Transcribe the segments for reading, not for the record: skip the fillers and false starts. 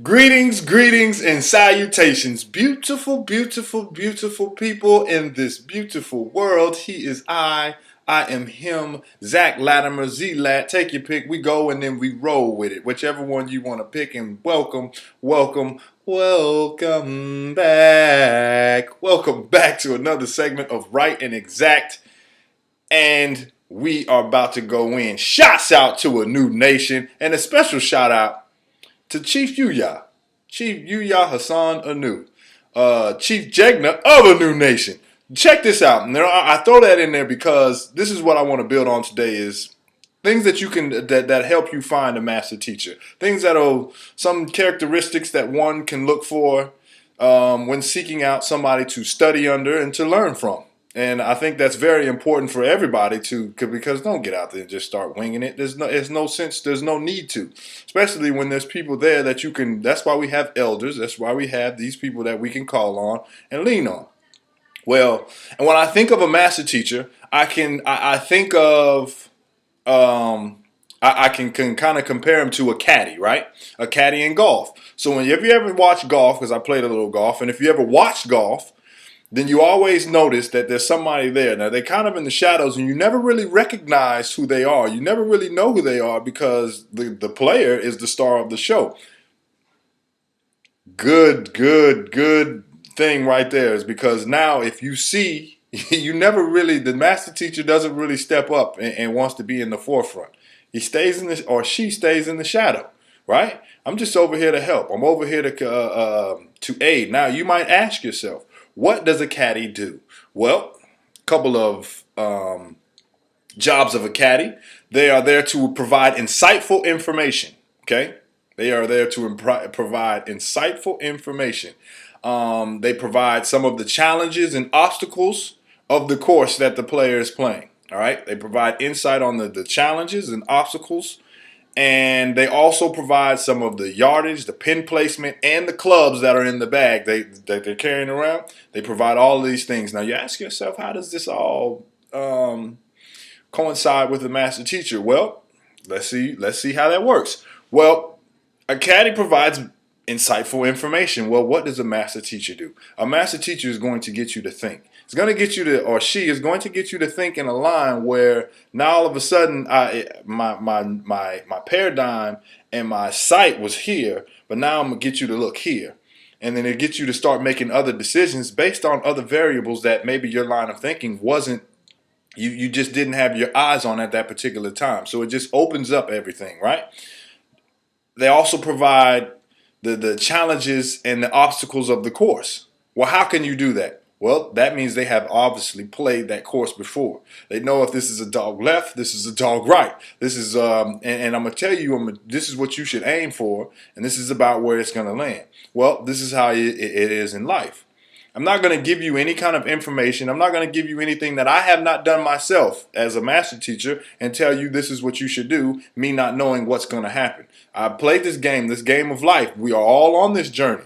Greetings, greetings, and salutations, beautiful, beautiful, beautiful people in this beautiful world. He is I am him, Zach Latimer, Z-Lat. Take your pick, we go and then we roll with it. Whichever one you want to pick, and welcome, welcome, welcome back. Welcome back to another segment of Right and Exact. And we are about to go in. Shouts out to a new nation, and a special shout out to Chief Yuya. Chief Yuya Hassan Anu. Chief Jegna of a new nation. Check this out. And I throw that in there because this is what I want to build on today is things that you can that help you find a master teacher. Things that are some characteristics that one can look for when seeking out somebody to study under and to learn from. And I think that's very important for everybody to, because don't get out there and just start winging it. There's no sense. There's no need to, especially when there's people there that you can. That's why we have elders. That's why we have these people that we can call on and lean on. Well, and when I think of a master teacher, I think of I can kind of compare him to a caddy, right? A caddy in golf. So if you ever watch golf, because I played a little golf, and if you ever watched golf, then you always notice that there's somebody there. Now, they're kind of in the shadows, and you never really recognize who they are. You never really know who they are because the player is the star of the show. Good thing right there is because now if you see, you never really, the master teacher doesn't really step up and wants to be in the forefront. He stays in the, or she stays in the shadow, right? I'm just over here to help. I'm over here to aid. Now, you might ask yourself, what does a caddy do? Well, a couple of jobs of a caddy. They are there to provide insightful information. Okay, they are there to provide insightful information. They provide some of the challenges and obstacles of the course that the player is playing. All right, they provide insight on the challenges and obstacles, and they also provide some of the yardage, the pin placement, and the clubs that are in the bag that they're carrying around. They provide all of these things. Now you ask yourself, how does this all coincide with the master teacher? Well, let's see how that works. Well, a caddy provides insightful information. Well, what does a master teacher do? A master teacher is going to get you to think. It's going to get you to, or she is going to get you to think in a line where now all of a sudden my paradigm and my sight was here, but now I'm going to get you to look here. And then it gets you to start making other decisions based on other variables that maybe your line of thinking wasn't, you just didn't have your eyes on at that particular time. So it just opens up everything, right? They also provide the challenges and the obstacles of the course. Well, how can you do that? Well, that means they have obviously played that course before. They know if this is a dog left, this is a dog right. This is and I'm gonna tell you, this is what you should aim for, and this is about where it's gonna land. Well, this is how it is in life. I'm not going to give you any kind of information. I'm not going to give you anything that I have not done myself as a master teacher and tell you this is what you should do, me not knowing what's going to happen. I played this game of life. We are all on this journey.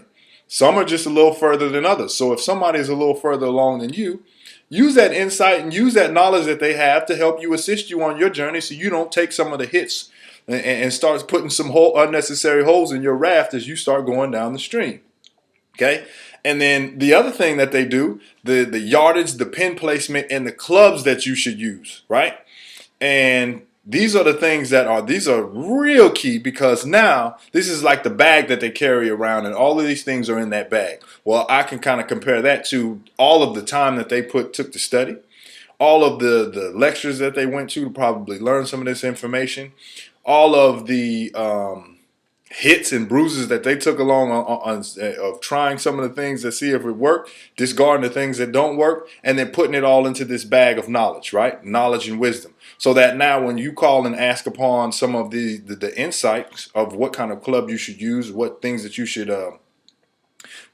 Some are just a little further than others. So if somebody is a little further along than you, use that insight and use that knowledge that they have to help you, assist you on your journey so you don't take some of the hits and start putting some unnecessary holes in your raft as you start going down the stream. Okay? And then the other thing that they do, the yardage, the pin placement, and the clubs that you should use, right? And these are the things these are real key because now this is like the bag that they carry around and all of these things are in that bag. Well, I can kind of compare that to all of the time that they took to study, all of the lectures that they went to probably learn some of this information, all of the hits and bruises that they took along of trying some of the things to see if it worked, discarding the things that don't work, and then putting it all into this bag of knowledge, right? Knowledge and wisdom. So that now when you call and ask upon some of the insights of what kind of club you should use, what things that you should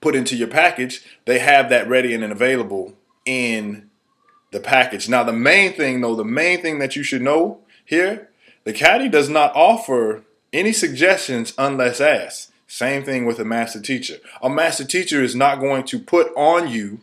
put into your package, they have that ready and available in the package. Now the main thing that you should know here, the caddy does not offer any suggestions unless asked. Same thing with a master teacher. A master teacher is not going to put on you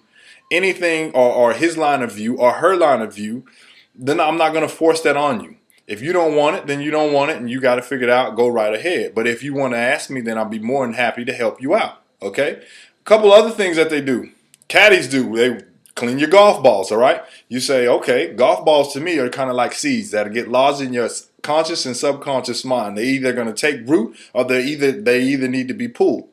anything or his line of view or her line of view. Then I'm not going to force that on you. If you don't want it, then you don't want it, and you got to figure it out. Go right ahead. But if you want to ask me, then I'll be more than happy to help you out. Okay. A couple other things that they do. Caddies do. They clean your golf balls. All right. You say, okay, golf balls to me are kind of like seeds that get lodged in your conscious and subconscious mind. They're either going to take root or they either need to be pulled.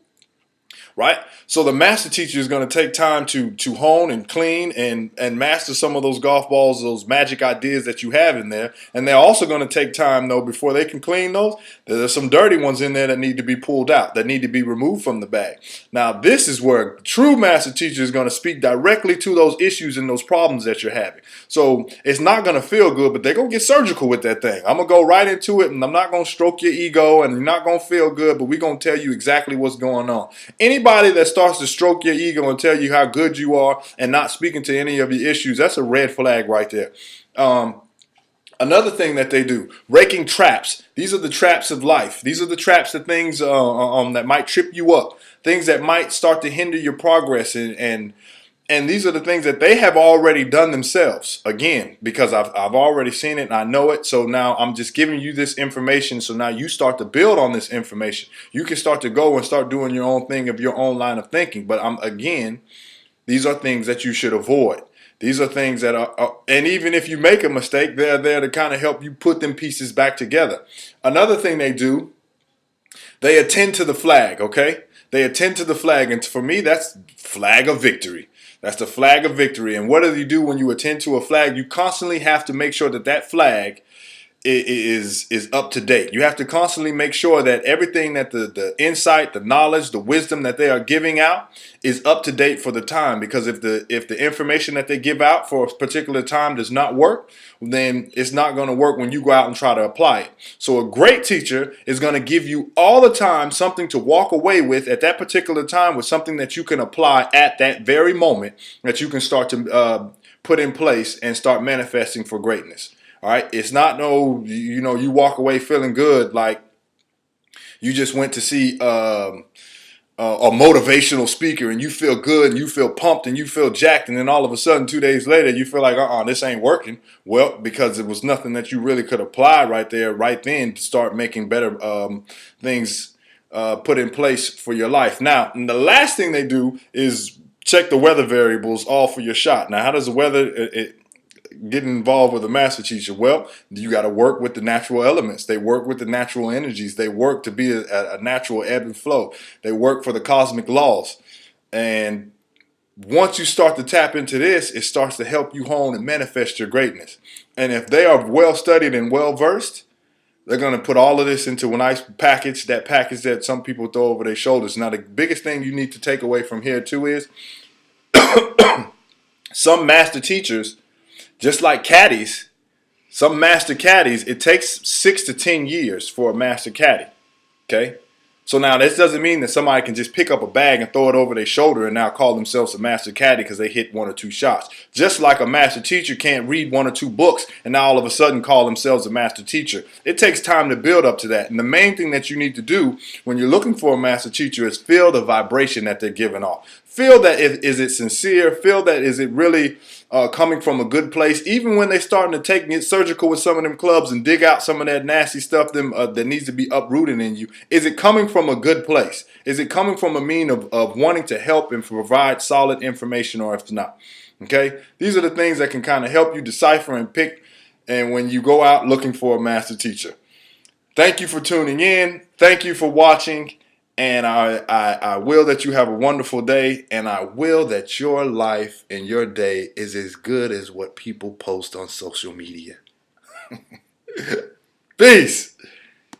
Right? So the master teacher is going to take time to hone and clean and master some of those golf balls, those magic ideas that you have in there. And they're also going to take time, though, before they can clean those. There's some dirty ones in there that need to be pulled out, that need to be removed from the bag. Now, this is where a true master teacher is going to speak directly to those issues and those problems that you're having. So it's not going to feel good, but they're going to get surgical with that thing. I'm going to go right into it, and I'm not going to stroke your ego, and you're not going to feel good, but we're going to tell you exactly what's going on. Anybody that starts to stroke your ego and tell you how good you are and not speaking to any of your issues, that's a red flag right there. Another thing that they do, raking traps. These are the traps of life. These are the traps of things that might trip you up, things that might start to hinder your progress, and these are the things that they have already done themselves. Again, because I've already seen it and I know it. So now I'm just giving you this information. So now you start to build on this information. You can start to go and start doing your own thing of your own line of thinking. But these are things that you should avoid. These are things that and even if you make a mistake, they're there to kind of help you put them pieces back together. Another thing they do, they attend to the flag, okay? They attend to the flag. And for me, that's flag of victory. That's the flag of victory. And what do you do when you attend to a flag? You constantly have to make sure that that flag is up to date. You have to constantly make sure that everything that the insight, the knowledge, the wisdom that they are giving out is up to date for the time. Because if the information that they give out for a particular time does not work, then it's not going to work when you go out and try to apply it. So a great teacher is going to give you all the time something to walk away with at that particular time, with something that you can apply at that very moment, that you can start to put in place and start manifesting for greatness. All right. It's not you walk away feeling good like you just went to see a motivational speaker and you feel good and you feel pumped and you feel jacked. And then all of a sudden, 2 days later, you feel like, this ain't working. Well, because it was nothing that you really could apply right there, right then to start making better things put in place for your life. Now, and the last thing they do is check the weather variables all for your shot. Now, how does the weather get involved with a master teacher? Well, you got to work with the natural elements. They work with the natural energies. They work to be a natural ebb and flow. They work for the cosmic laws. And once you start to tap into this, it starts to help you hone and manifest your greatness. And if they are well studied and well versed, they're going to put all of this into a nice package, that package that some people throw over their shoulders. Now, the biggest thing you need to take away from here too is some master teachers, just like caddies, some master caddies, it takes 6 to 10 years for a master caddy. Okay? So now this doesn't mean that somebody can just pick up a bag and throw it over their shoulder and now call themselves a master caddy because they hit 1 or 2 shots. Just like a master teacher can't read 1 or 2 books and now all of a sudden call themselves a master teacher. It takes time to build up to that. And the main thing that you need to do when you're looking for a master teacher is feel the vibration that they're giving off. Feel that is it sincere? Feel that is it really coming from a good place? Even when they're starting to get surgical with some of them clubs and dig out some of that nasty stuff that needs to be uprooted in you, is it coming from a good place? Is it coming from a mean of wanting to help and provide solid information, or if not? Okay, these are the things that can kind of help you decipher and pick, and when you go out looking for a master teacher. Thank you for tuning in. Thank you for watching. And I will that you have a wonderful day, and I will that your life and your day is as good as what people post on social media. Peace.